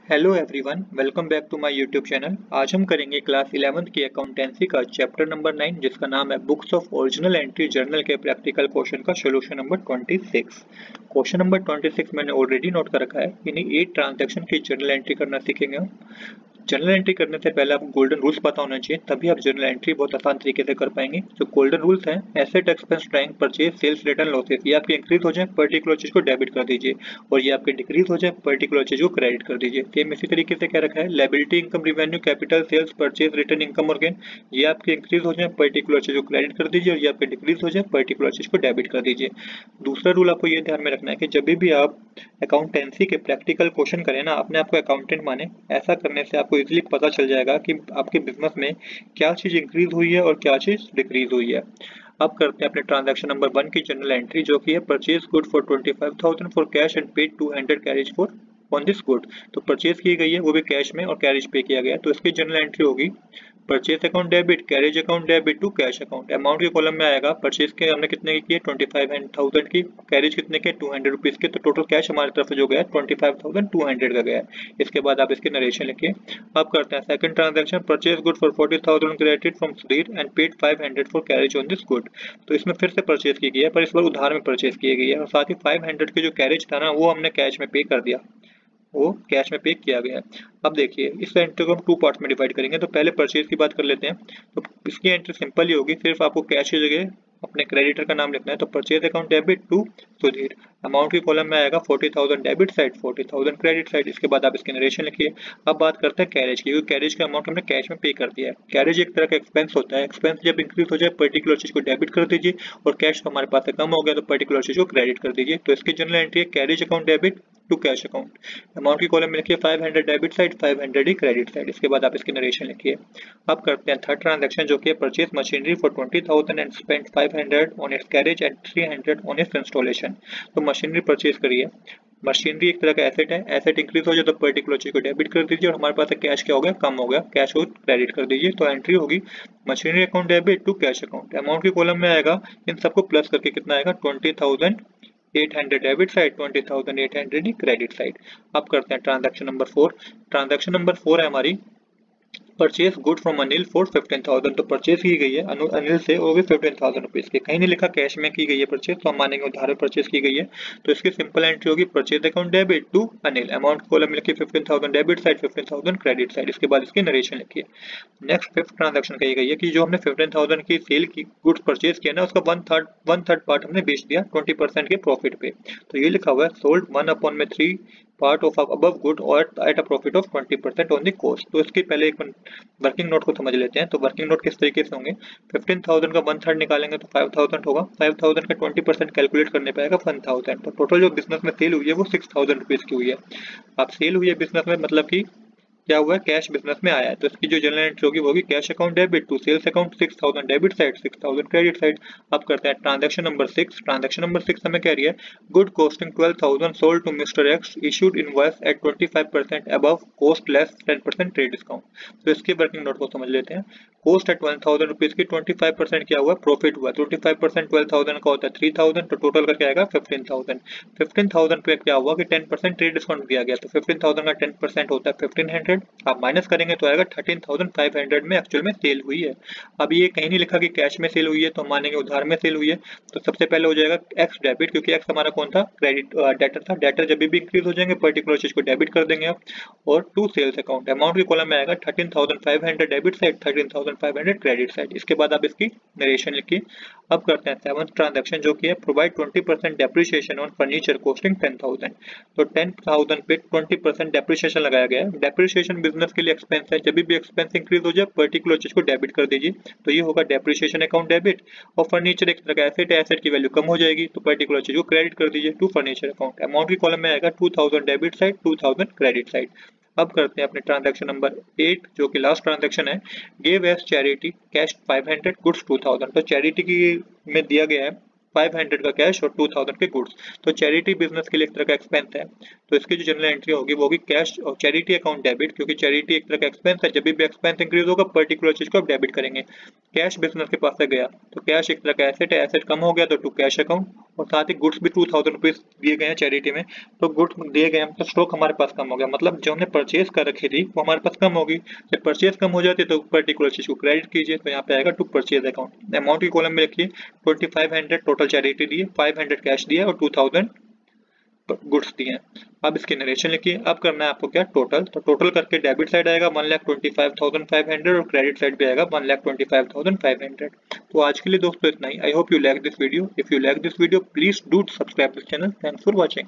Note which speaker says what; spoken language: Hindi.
Speaker 1: Hello everyone, welcome back to my YouTube channel. आज हम करेंगे क्लास 11th की अकाउंटेंसी का चैप्टर नंबर 9 जिसका नाम है books of original entry journal के प्रैक्टिकल क्वेश्चन का सोल्यूशन नंबर 26। क्वेश्चन नंबर 26 मैंने ऑलरेडी नोट कर रखा है। इन्हीं 8 ट्रांजैक्शन की जर्नल एंट्री करना सीखेंगे हम। जर्नल एंट्री करने से पहले आपको गोल्डन रूल्स पता होना चाहिए, तभी आप जर्नल एंट्री बहुत आसान तरीके से कर पाएंगे। जो गोल्डन रूल्स हैं, asset, expense, drawing, purchase, sales, return, losses, ये आपके इंक्रीज हो जाए पर्टिकुलर चीज को डेबिट कर दीजिए, और ये आपके डिक्रीज हो जाए पर्टिकुलर चीज को क्रेडिट कर दीजिए। सेम इसी तरीके से क्या रखा है, liability, income, revenue, capital, sales, purchase, return, income और गेन, ये आपके इंक्रीज हो जाए पर्टिकुलर चीज को क्रेडिट कर दीजिए, और ये आपके डिक्रीज हो जाए पर्टिकुलर चीज को डेबिट कर दीजिए। दूसरा रूल आपको ये ध्यान में रखना है कि जब भी आप अकाउंटेंसी के प्रैक्टिकल क्वेश्चन करें ना, अपने आप को अकाउंटेंट माने। ऐसा करने से आपको इजीली पता चल जाएगा कि आपके बिजनेस में क्या चीज इंक्रीज हुई है और क्या चीज डिक्रीज हुई है। अब करते हैं अपने ट्रांजैक्शन नंबर 1 की जनरल एंट्री, जो कि है purchase good for 25,000 for cash and paid 200 carriage for on this good. तो परचेज की गई है वो भी कैश में और कैरेज पे किया गया है, तो इसकी जनरल एंट्री होगी purchase account debit, carriage account debit to cash account. Amount के कॉलम में आएगा परचेज के हमने कितने की किए 25,000 की, कैरेज कितने के 200 रुपीज के, तो टोटल कैश हमारी तरफ जो गया 25,200 का गया है। इसके बाद आप इसके नरेशन लिखिए। अब करते हैं second transaction, purchase good for 40,000 credit from Sudhir and paid 500 for carriage on this good. तो इसमें फिर से परचेज की गई है, पर इस बार उधार में परचेज की गई है, और साथ ही 500 के जो कैरेज था ना, वो हमने कैश में पे कर दिया, वो कैश में पे किया गया है। अब देखिए, इस एंट्री को हम 2 पार्ट में डिवाइड करेंगे। तो पहले परचेज की बात कर लेते हैं। तो इसकी एंट्री सिंपल ही होगी, सिर्फ आपको कैश की जगह अपने क्रेडिटर का नाम लिखना है। तो purchase account debit to Sudhir, amount की कॉलम में आएगा 40,000 डेबिट साइड, 40,000 क्रेडिट साइड। इसके बाद आप इसकी नरेशन लिखिए। अब बात करते हैं कैरेज की, क्योंकि कैरेज का अमाउंट हमने कैश में पे कर दिया है। कैरेज एक तरह का एक्सपेंस होता है। एक्सपेंस जब इंक्रीज हो जाए पर्टिकुलर चीज को डेबिट कर दीजिए, और कैश तो हमारे पास से कम हो गया तो पर्टिकुलर चीज को क्रेडिट कर दीजिए। तो इसकी जनरल एंट्री है carriage account debit to cash account. Amount की कॉलम में लिखिए 500 डेबिट साइड, 500 ही क्रेडिट साइड। इसके बाद आप इसकी नरेशन लिखिए। अब करते हैं थर्ड ट्रांजैक्शन, जो कि है purchase machinery for 20,000 and spend 500 on it's carriage and 300 on it's installation. तो मशीनरी परचेज करिए। मशीनरी एक तरह का एसेट है। एसेट इंक्रीज हो जाए तो पर्टिकुलर चीज को डेबिट कर दीजिए, और हमारे पास कैश क्या हो गया, कम हो गया, कैश को क्रेडिट कर दीजिए। तो एंट्री होगी machinery account debit to cash account. Amount की कॉलम में आएगा, इन सबको प्लस करके कितना आएगा 20,800 डेबिट साइड, 20,800 क्रेडिट साइड। अब करते हैं ट्रांजैक्शन नंबर 4। ट्रांजैक्शन नंबर 4 है हमारी purchase good from Anil for 15,000। तो परचेज की गई है अनिल से, वो भी 15,000 रुपीज की। कहीं नहीं लिखा कैश में की गई है परचेज, तो हम मानेंगे उधार में परचेज की गई है। तो इसकी सिंपल एंट्री होगी purchase account debit to Anil, amount column में लिखिए 15,000 डेबिट साइड, 15,000 क्रेडिट साइड। इसके बाद इसकी नरेशन लिखिए। नेक्स्ट फिफ्थ ट्रांजैक्शन कही गई है कि जो हमने 15,000 की सेल की गुड्स परचेज किया ना, उसका वन थर्ड पार्ट हमने बेच दिया 20% के प्रॉफिट पे। तो ये लिखा हुआ है sold 1/3 part of above good or at a profit of 20% on the cost। तो इसके पहले एक वर्किंग नोट को समझ लेते हैं। तो वर्किंग नोट किस तरीके से होंगे, 15,000 का 1/3 निकालेंगे तो 5,000 होगा, 5,000 का 20% कैलकुलेट करने पे आएगा 1,000। तो टोटल जो बिजनेस में सेल हुई है वो 6,000 रुपीज की हुई है। अब सेल हुई है बिजनेस में, मतलब कि क्या हुआ है, कैश बिजनेस में आया है। तो इसकी जो जनरल एंट्री होगी वो होगी cash account debit to sales account 6,000 debit side, 6,000 credit side. अब करते हैं ट्रांजैक्शन नंबर 6। ट्रांजैक्शन नंबर 6 हमें कह रही है good costing 12,000 sold to mister x issued invoice at 25% above cost less 10% trade discount. तो इसके वर्किंग नोट को समझ लेते हैं। कॉस्ट है 12,000 रुपीज की, 25% क्या हुआ, प्रॉफिट हुआ। 25% 12,000 का होता है 3,000, तो टोटल करके आएगा 15,000। 15,000 पे क्या हुआ कि 10% ट्रेड डिस्काउंट दिया गया, तो 15,000 का 10% होता है 1,500। आप माइनस करेंगे तो आएगा 13,500 में एक्चुअल में सेल हुई है। अब ये कहीं नहीं लिखा कि कैश में सेल हुई है, तो हम मानेंगे उधार में सेल हुई है। तो सबसे पहले हो जाएगा एक्स डेबिट, क्योंकि एक्स हमारा कौन था, क्रेडिट डेटर था। डेटर जब भी इंक्रीज हो जाएंगे पर्टिकुलर चीज को डेबिट कर देंगे आप। और टू सेल्स अकाउंट, अमाउंट की कॉलम में आएगा 13,500 डेबिट साइड, 13,500 क्रेडिट साइड। इसके बाद आप इसकी नरेशन लिखिए। अब करते हैं सेवंथ ट्रांजैक्शन, जो कि है provide 20% depreciation on furniture costing 10,000। तो 10,000 पे 20% डेप्रिसिएशन लगाया गया है। डेप्रिसिएशन बिजनेस के लिए एक्सपेंस है। जब भी एक्सपेंस इंक्रीज हो जाए पर्टिकुलर चीज को डेबिट कर दीजिए, तो ये होगा डेप्रिसिएशन अकाउंट डेबिट। और फर्नीचर एक तरह का एसेट है, एसेट की वैल्यू कम हो जाएगी तो पर्टिकुलर चीज को क्रेडिट कर दीजिए टू फर्नीचर अकाउंट। अमाउंट की कॉलम में आएगा 2,000 डेबिट साइड, 2,000 क्रेडिट साइड। अब करते हैं अपने ट्रांजैक्शन नंबर 8, जो कि लास्ट ट्रांजैक्शन है। Give as charity cash 500 goods 2,000। तो चैरिटी की में दिया गया है 500 का कैश और 2000 के गुड्स। तो चैरिटी बिजनेस के लिए एक तरह का एक्सपेंस है, तो इसकी जो जनरल एंट्री होगी वो होगी कैश और चैरिटी अकाउंट डेबिट, क्योंकि चैरिटी एक तरह का एक्सपेंस है, जब भी एक्सपेंस इंक्रीज होगा पर्टिकुलर चीज को आप डेबिट करेंगे। कैश बिजनेस के पास से गया तो कैश एक तरह का एसेट है, एसेट कम हो गया तो टू कैश अकाउंट, और साथ ही गुड्स भी 2000 रुपीज दिए गए हैं चैरिटी में, तो गुड्स दिए गए हैं तो स्टॉक हमारे पास कम हो गया, मतलब जो हमने परचेज कर रखी थी वो हमारे पास कम होगी। जब परचेज कम हो जाती है तो पर्टिकुलर चीज को क्रेडिट कीजिए, तो यहाँ पे आएगा टू परचेज अकाउंट। अमाउंट की कॉलम में लिखिए 2500 टोटल चैरिटी दी है, 500 कैश दिया और 2000 गुड्स दिए हैं। अब इसकी नरेशन लिखिए। अब करना है आपको क्या, टोटल, तो टोटल करके डेबिट साइड आएगा 1,25,500 और क्रेडिट साइड भी आएगा 1,25,500। तो आज के लिए दोस्तों इतना ही। I hope you like this video. If you like this video please do subscribe this channel. Thanks for watching.